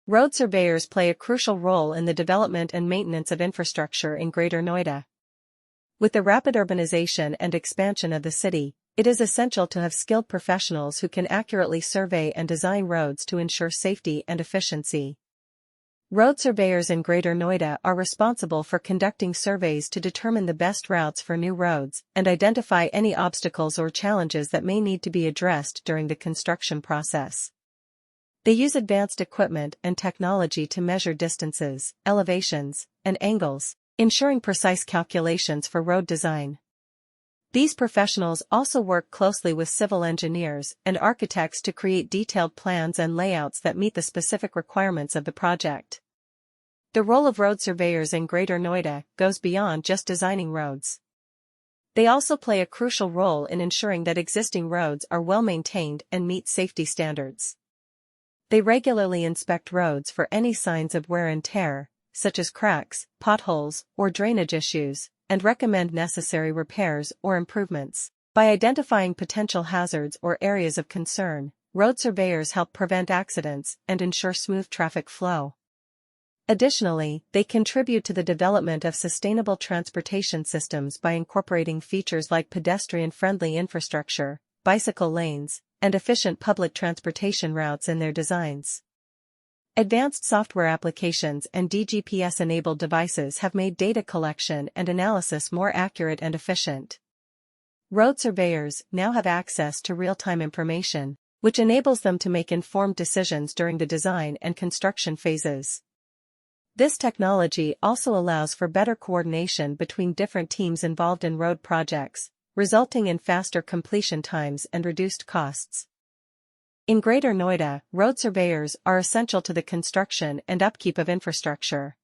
Road surveyors play a crucial role in the development and maintenance of infrastructure in Greater Noida. With the rapid urbanization and expansion of the city, it is essential to have skilled professionals who can accurately survey and design roads to ensure safety and efficiency. Road surveyors in Greater Noida are responsible for conducting surveys to determine the best routes for new roads and identify any obstacles or challenges that may need to be addressed during the construction process. They use advanced equipment and technology to measure distances, elevations, and angles, ensuring precise calculations for road design. These professionals also work closely with civil engineers and architects to create detailed plans and layouts that meet the specific requirements of the project. The role of road surveyors in Greater Noida goes beyond just designing roads. They also play a crucial role in ensuring that existing roads are well maintained and meet safety standards. They regularly inspect roads for any signs of wear and tear, such as cracks, potholes, or drainage issues, and recommend necessary repairs or improvements. By identifying potential hazards or areas of concern, road surveyors help prevent accidents and ensure smooth traffic flow. Additionally, they contribute to the development of sustainable transportation systems by incorporating features like pedestrian-friendly infrastructure, bicycle lanes, and efficient public transportation routes in their designs. Advanced software applications and DGPS-enabled devices have made data collection and analysis more accurate and efficient. Road surveyors now have access to real-time information, which enables them to make informed decisions during the design and construction phases. This technology also allows for better coordination between different teams involved in road projects, resulting in faster completion times and reduced costs. In Greater Noida, road surveyors are essential to the construction and upkeep of infrastructure.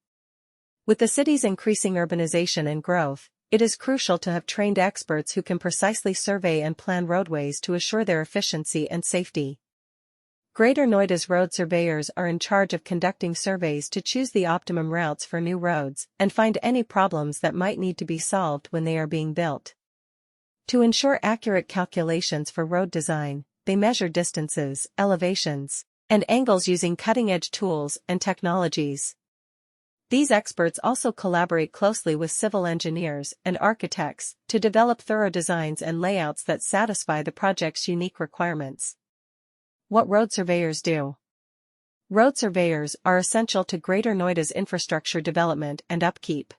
With the city's increasing urbanization and growth, it is crucial to have trained experts who can precisely survey and plan roadways to assure their efficiency and safety. Greater Noida's road surveyors are in charge of conducting surveys to choose the optimum routes for new roads and find any problems that might need to be solved when they are being built. To ensure accurate calculations for road design, they measure distances, elevations, and angles using cutting-edge tools and technologies. These experts also collaborate closely with civil engineers and architects to develop thorough designs and layouts that satisfy the project's unique requirements. What road surveyors do? Road surveyors are essential to Greater Noida's infrastructure development and upkeep.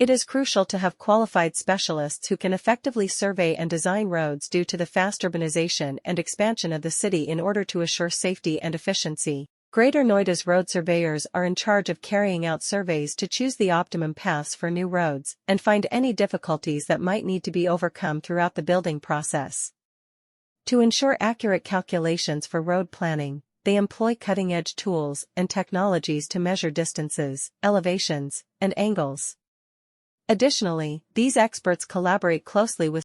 It is crucial to have qualified specialists who can effectively survey and design roads due to the fast urbanization and expansion of the city in order to assure safety and efficiency. Greater Noida's road surveyors are in charge of carrying out surveys to choose the optimum paths for new roads and find any difficulties that might need to be overcome throughout the building process. To ensure accurate calculations for road planning, they employ cutting-edge tools and technologies to measure distances, elevations, and angles. Additionally, these experts collaborate closely with